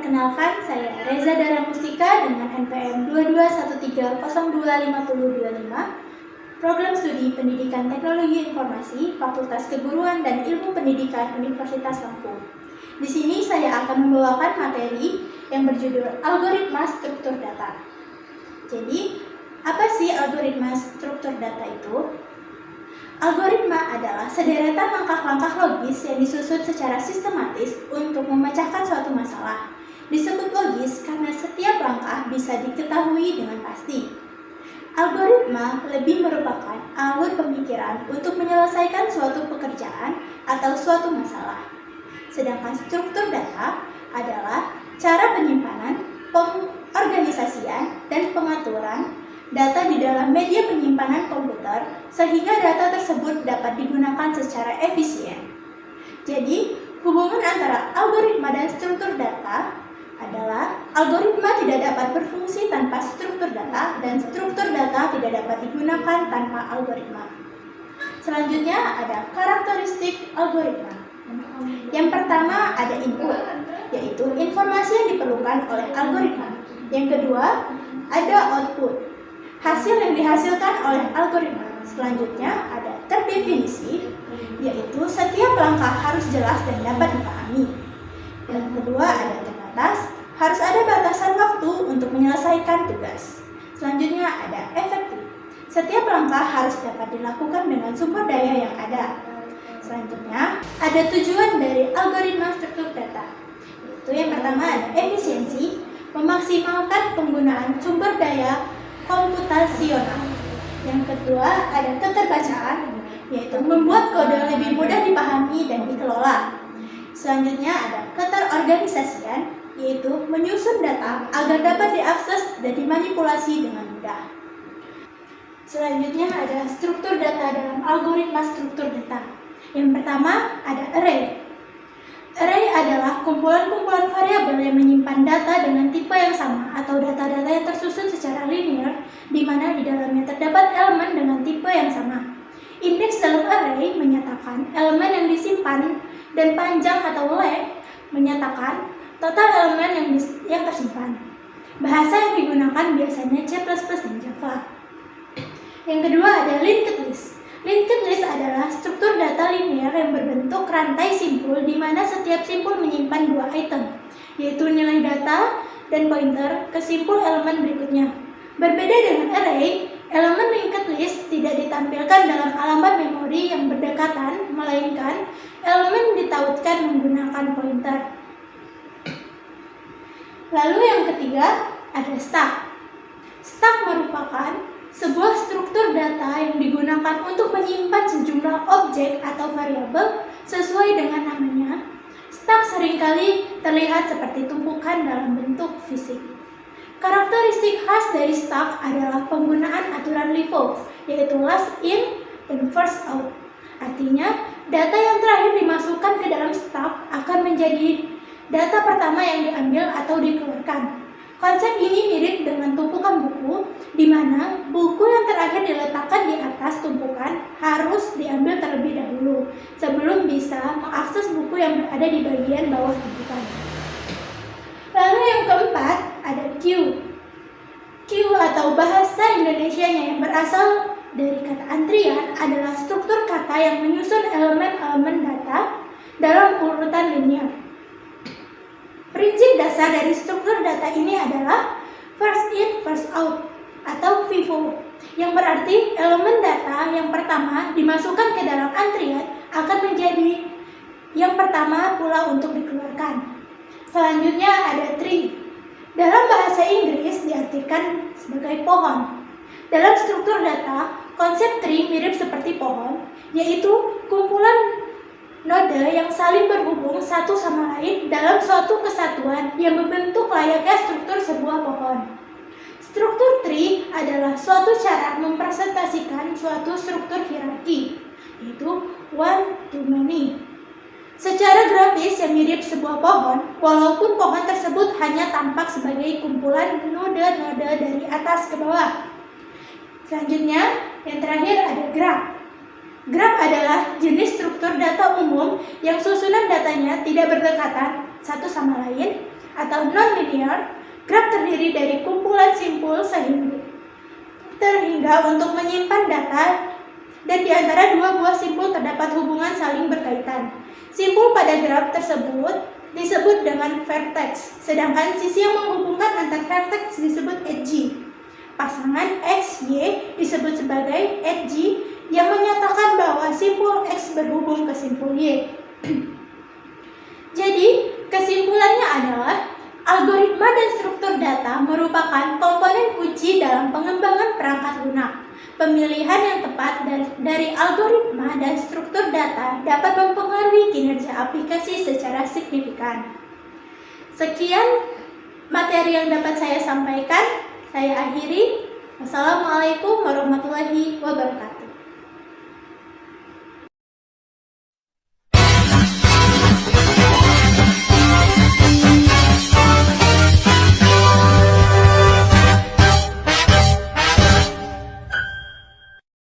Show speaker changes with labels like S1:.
S1: Perkenalkan, saya Reza Dara Mustika dengan NPM 2213025025, Program Studi Pendidikan Teknologi Informasi, Fakultas Keguruan dan Ilmu Pendidikan Universitas Lampung. Di sini saya akan membawakan materi yang berjudul Algoritma Struktur Data. Jadi, apa sih algoritma struktur data itu? Algoritma adalah sederetan langkah-langkah logis yang disusun secara sistematis untuk memecahkan suatu masalah. Disebut logis karena setiap langkah bisa diketahui dengan pasti. Algoritma lebih merupakan alur pemikiran untuk menyelesaikan suatu pekerjaan atau suatu masalah. Sedangkan struktur data adalah cara penyimpanan, pengorganisasian, dan pengaturan data di dalam media penyimpanan komputer sehingga data tersebut dapat digunakan secara efisien. Jadi, hubungan antara algoritma dan struktur data adalah algoritma tidak dapat berfungsi tanpa struktur data dan struktur data tidak dapat digunakan tanpa algoritma. Selanjutnya ada karakteristik algoritma. Yang pertama ada input, yaitu informasi yang diperlukan oleh algoritma. Yang kedua ada output, hasil yang dihasilkan oleh algoritma. Selanjutnya ada terdefinisi, yaitu setiap langkah harus jelas dan dapat dipahami. Yang kedua ada terbatas, harus ada batasan waktu untuk menyelesaikan tugas. Selanjutnya ada efektif, setiap langkah harus dapat dilakukan dengan sumber daya yang ada. Selanjutnya ada tujuan dari algoritma struktur data, yaitu yang pertama ada efisiensi, memaksimalkan penggunaan sumber daya komputasional. Yang kedua ada keterbacaan, yaitu membuat kode lebih mudah dipahami dan dikelola. Selanjutnya ada keterorganisasian, yaitu menyusun data agar dapat diakses dan dimanipulasi dengan mudah. Selanjutnya ada struktur data dalam algoritma struktur data. Yang pertama ada array. Array adalah kumpulan-kumpulan variabel yang menyimpan data dengan tipe yang sama atau data-data yang tersusun secara linear, di mana di dalamnya terdapat elemen dengan tipe yang sama. Indeks dalam array menyatakan elemen yang disimpan dan panjang atau length menyatakan total elemen yang tersimpan. Bahasa yang digunakan biasanya C++ dan Java. Yang kedua ada linked list. Linked list adalah struktur data linear yang berbentuk rantai simpul di mana setiap simpul menyimpan dua item, yaitu nilai data dan pointer ke simpul elemen berikutnya. Berbeda dengan array, elemen linked list tidak ditampilkan dalam alamat memori yang berdekatan, melainkan elemen ditautkan menggunakan pointer. Lalu yang ketiga ada stack. Stack merupakan sebuah struktur data yang digunakan untuk menyimpan sejumlah objek atau variabel sesuai dengan namanya. Stack seringkali terlihat seperti tumpukan dalam bentuk fisik. Karakteristik khas dari stack adalah penggunaan aturan LIFO, yaitu last in dan first out. Artinya, data yang terakhir dimasukkan ke dalam stack akan menjadi data pertama yang diambil atau dikeluarkan. Konsep ini mirip dengan tumpukan buku, di mana buku yang terakhir diletakkan di atas tumpukan harus diambil terlebih dahulu sebelum bisa mengakses buku yang berada di bagian bawah tumpukan. Lalu yang keempat ada queue. Queue atau bahasa Indonesianya yang berasal dari kata antrian adalah struktur kata yang menyusun elemen-elemen data dalam urutan linear. Prinsip dasar dari struktur data ini adalah first in, first out atau FIFO, yang berarti elemen data yang pertama dimasukkan ke dalam antrian akan menjadi yang pertama pula untuk dikeluarkan. Selanjutnya ada tree. Dalam bahasa Inggris diartikan sebagai pohon. Dalam struktur data, konsep tree mirip seperti pohon, yaitu kumpulan node yang saling berhubung satu sama lain dalam suatu kesatuan yang membentuk layaknya struktur sebuah pohon. Struktur tree adalah suatu cara mempresentasikan suatu struktur hierarki, yaitu one to many. Secara grafis yang mirip sebuah pohon, walaupun pohon tersebut hanya tampak sebagai kumpulan node-node dari atas ke bawah. Selanjutnya, yang terakhir ada graph. Graph adalah jenis struktur data umum yang susunan datanya tidak berdekatan satu sama lain atau non-linear, graf terdiri dari kumpulan simpul sehingga untuk menyimpan data dan di antara dua buah simpul terdapat hubungan saling berkaitan. Simpul pada graf tersebut disebut dengan vertex, sedangkan sisi yang menghubungkan antar vertex disebut edge. Pasangan X, Y disebut sebagai edge yang menyatakan bahwa simpul X berhubung ke simpul Y. Jadi, kesimpulannya adalah algoritma dan struktur data merupakan komponen kunci dalam pengembangan perangkat lunak. Pemilihan yang tepat dari algoritma dan struktur data dapat mempengaruhi kinerja aplikasi secara signifikan. Sekian materi yang dapat saya sampaikan. Saya akhiri. Wassalamualaikum warahmatullahi wabarakatuh.